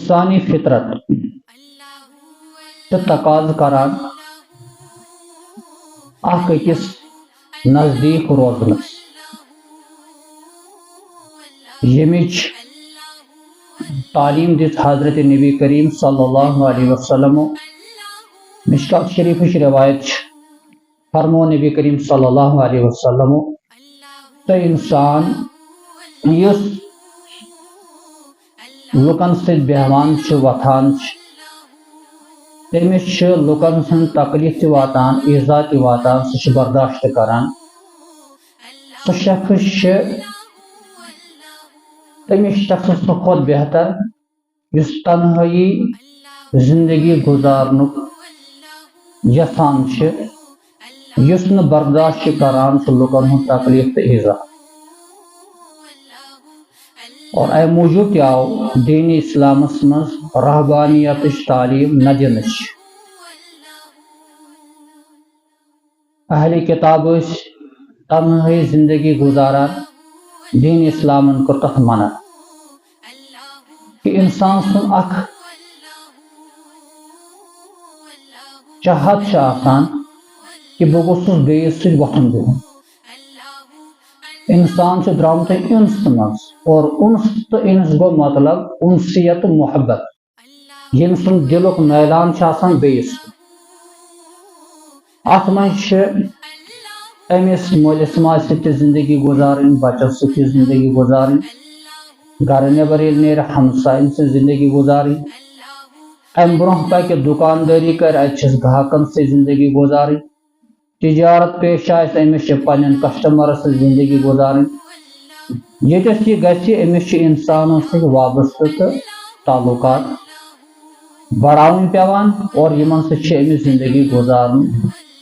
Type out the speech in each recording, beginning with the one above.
انسانی فطرت تقاض کران اخ أکِس نزدیک روزنس یمچ تعلیم دِژ حضرت نبی کریم صلی اللہ علیہ وسلم مشکات شریف روایت فرمو نبی کریم صلی اللہ علیہ وسلم تو انسان یس لکن سۭتۍ بیہوان چھُ وتھان چھُ تٔمِس چھُ لُکن ہُنٛد تکلیف تہِ واتان ایٖزا تہِ واتان سُہ چھُ برداشت کران سُہ شخص چھُ تٔمِس شخصس کھۄتہٕ بہتر یُس تنہٲیی زندگی گزارنُک یژھان چھُ یُس نہٕ برداشت چھُ کران چھُ لُکن ہُنٛد تکلیف تہٕ ایٖزا اور اَمہِ موٗجوٗب تہِ آو دین اسلامس منٛز رحبانیتٕچ تعلیٖم نہ دِنٕچ اہلِ کتاب ٲسۍ تنہٲیی زندگی گزاران دین اسلامن کوٚر تتھ منع کہ انسان سُنٛد اکھ چاہت چھِ آسان کہ بہٕ گوٚژھُس بیٚیِس سۭتۍ وۄتھُن بِہُن انسان چھُ درٛامُت اِنس منٛز اور اُنس تہٕ اِنس گوٚو مطلب اُنسیت تہٕ محبت ییٚمہِ سُنٛد دِلُک میلان چھُ آسان بیٚیِس سۭتۍ اتھ منٛز چھِ أمِس مٲلِس ماجہِ سۭتۍ تہِ زندگی گزارٕنۍ بچس سۭتۍ تہِ زندگی گزارٕنۍ گرٕ نٮ۪بر ییٚلہِ نیرِ ہمساین سۭتۍ زندگی گزارٕنۍ امہِ برونٛہہ پکہِ دُکاندٲری کرِ اتہِ چھس گاہکن سۭتۍ زندگی گزارٕنۍ تجارت پیش آسہِ أمِس چھِ پننٮ۪ن کسٹمرس سۭتۍ زندگی گزارٕنۍ ییٚتٮ۪س یہِ گژھِ أمِس چھِ انسانن سۭتۍ وابستہٕ تہٕ تعلقات بڑاوٕنۍ پیوان اور یِمن سۭتۍ چھِ أمِس زندگی گزارُن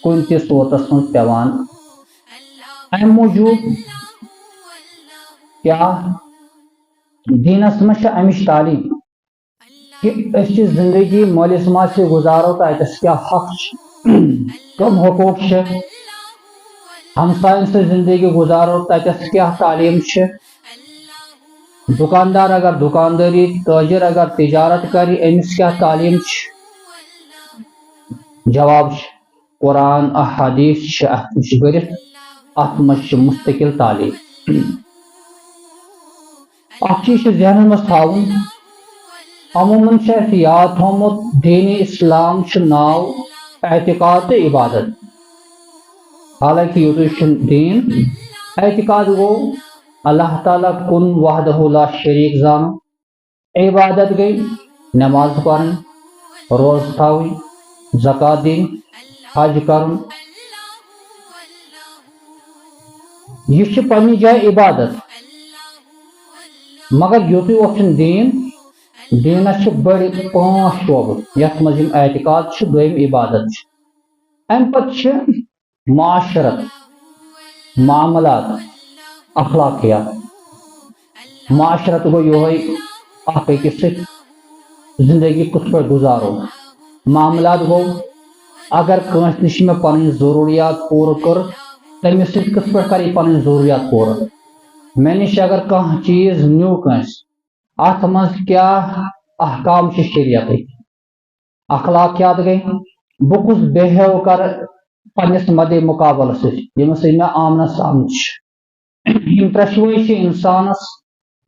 کُنہِ تہِ صوٗرتس منٛز پیوان امہِ موٗجوٗب کیٛاہ دیٖنس منٛز چھِ امِچ تعلیٖم کہ أسۍ چھِ زندگی مٲلِس ماجہِ سۭتۍ گزارو تہٕ اتٮ۪س کیٛاہ حق چھِ کم حقوٗق چھِ ہمساین سۭتۍ زندگی گزارو تتٮ۪س کیٛاہ تعلیٖم چھِ دُکاندار اگر دُکاندٲری تٲجر اگر تجارت کرِ أمِس کیٛاہ تعلیٖم چھِ جواب چھُ قرآن احادیث چھِ اتھ نِش بٔرِتھ اتھ منٛز چھِ مستقل تعلیٖم اکھ چیٖز چھُ ذہنس منٛز تھاوُن عموٗمن چھُ اسہِ یاد تھوٚومُت دین اسلام چھُ ناو اعتقاد تہٕ عبادت حالانکہ یوٚتُے چھُنہٕ دین اعتقاد گوٚو اللہ تعالیٰ کُن وحدہ لا شریٖک زانُن عبادت گٔے نٮ۪ماز پرٕنۍ روزٕ تھاوٕنۍ زکات دِنۍ حج کرُن یہِ چھِ پننہِ جایہِ عبادت مگر یوٚتُے یوت چھُنہٕ دین دیٖنس چھِ بٔڑۍ 5 شعبہٕ یتھ منٛز یِم اعتقاد چھِ دوٚیِم عبادت چھِ امہِ پتہٕ چھِ معاشرت معاملات اخلاقیات معاشرت گوٚو یِہوے اکھ أکِس سۭتۍ زندگی کِتھ پٲٹھۍ گُزارو معاملات گوٚو اگر کٲنٛسہِ نِش مےٚ پنٕنۍ ضروٗریات پوٗرٕ کٔر تٔمِس سۭتۍ کِتھ پٲٹھۍ کرٕ یہِ پنٕنۍ ضروٗریات پوٗرٕ مےٚ نِش اگر کانٛہہ چیٖز نیوٗ کٲنٛسہِ اتھ منٛز کیٛاہ احکام چھِ شریعتٕکۍ اخلاقیات گٔے بہٕ کُس بہیو کرٕ پننِس مدِ مقابلس سۭتۍ ییٚمِس سۭتۍ مےٚ آمنا سامنہٕ چھُ یِم ترٛٮ۪شوَے چھِ انسانس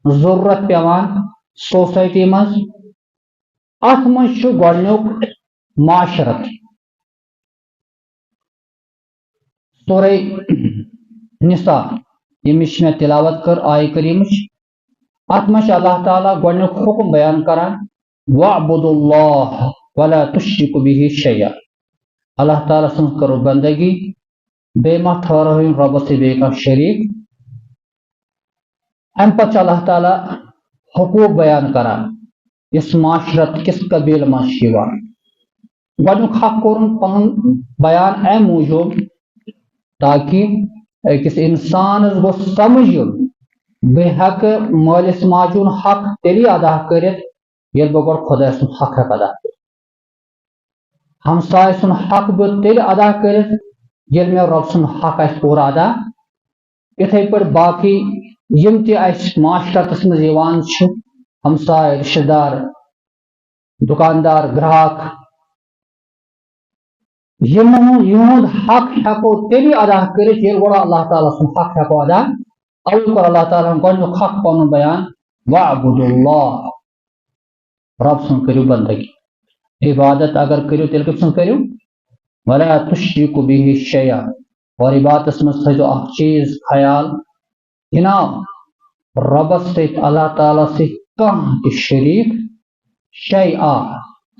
ضروٗرت پیوان سوسایٹی منٛز اتھ منٛز چھُ گۄڈنیُک معاشرت سورے نساء ییٚمِچ مےٚ تلاوت کٔر آیہِ کریٖمٕچ اتھ منٛز چھُ اللہ تعالیٰ گۄڈنیُک حُکم بیان کران وَاعْبُدُوا اللَّهَ وَلَا تُشْرِكُوا بِهِ شَيْئًا اللہ تعالیٰ سٕنٛز کرو بندگی بیٚیہِ ما ٹھہرٲیِن رۄبس سۭتۍ بیٚیہِ کانٛہہ شریٖک امہِ پتہٕ چھُ اللہ تعالیٰ حقوٗق بیان کران یُس معاشرت کِس قبیٖلہٕ منٛز چھُ یِوان گۄڈنیُک حق کوٚرُن پنُن بیان امہِ موٗجوٗب تاکہِ أکِس انسانس گوٚژھ سمجھ یُن بہٕ ہٮ۪کہٕ مٲلِس ماجہِ ہُنٛد حق تیٚلی ادا کٔرِتھ ییٚلہِ بہٕ گۄڈٕ خۄداے سُنٛد حق ہٮ۪کہٕ ادا کٔرِتھ ہمساے سُنٛد حق بہٕ تیٚلہِ ادا کٔرِتھ ییٚلہِ مےٚ رۄب سُنٛد حق آسہِ پوٗرٕ ادا یِتھٕے پٲٹھۍ باقٕے یِم تہِ اسہِ معاشرتس منٛز یِوان چھِ ہمساے رشتہٕ دار دکاندار گراہک یہود حق ہیکو تیلی ادا کرت یل گوڑا اللہ تعالیٰ سن حق ہیکو ادا اول کر اللہ تعالیٰ گۄڈنیُک حق پنن بیان وعبدوا اللہ رب سن کریو بندگی عبادت اگر کریو تیل کم سن کریو ولا تشرکوا به شیئا اور عبادت مز تھو اخ چیز خیال جناب ربس ست اللہ تعالیٰ ست کانٛہہ تہِ شریک شیئا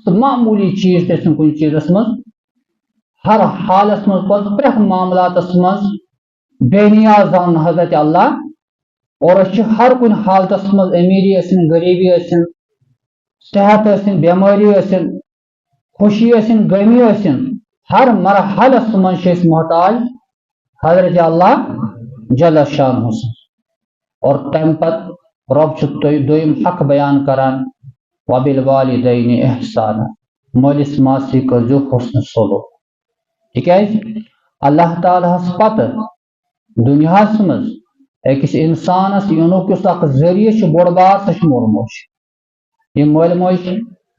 معمولی چیز تم کن چیزس مز ہر حالس مز پریت معاملاتس مز بے نیاز زان حضرت اللہ اور ہر کن حالتس مز امیری ٲسِن غریبی ٲسِن صحت ٲسِن بیماری ٲسِن خوشی ٲسِن غمی ٲسِن ہر مرحلس مز چھِ أسۍ محتاج حضرت اللہ جل شانہ اور تم پت رب چھُ دوٚیِم حق بیان کران وبالوالدین احسانا مٲلِس ماجہِ سۭتۍ کٔرزیٚو حسن سلوک تِکیازِ اللہ تعالیٰ ہس پتہ دنیاہس مز أکِس انسانس یِنُک یُس اکھ ذٔریعہٕ چھُ بوٚڑ بار سۄ چھِ مول موج یِم مٲلۍ موج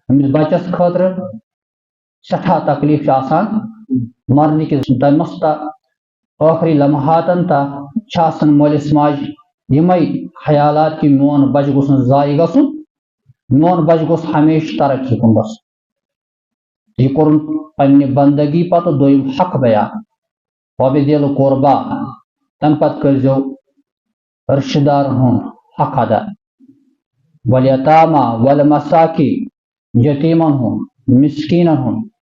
أمِس بچس خٲطرٕ سٮ۪ٹھاہ تکلیف چھُ آسان مرنٕکِس دمس تہٕ ٲخری لمحاتن تہٕ چھِ آسان مٲلِس ماجہِ یِمے خیالات کہ میون بچہ گوٚژھ نہٕ ضایع گژھُن میون بچہ گوٚژھ ہمیشہ ترقی کُن گژھُن یہ کوٚرُن پننہِ بندگی پتہٕ دوٚیِم حق بیان وبذل القربا تمہِ پتہٕ کٔرزیٚو رشتہٕ دارن ہُنٛد حق ادا والیتاما والمساکین یتیمن ہُنٛد مسکیٖنن ہُنٛد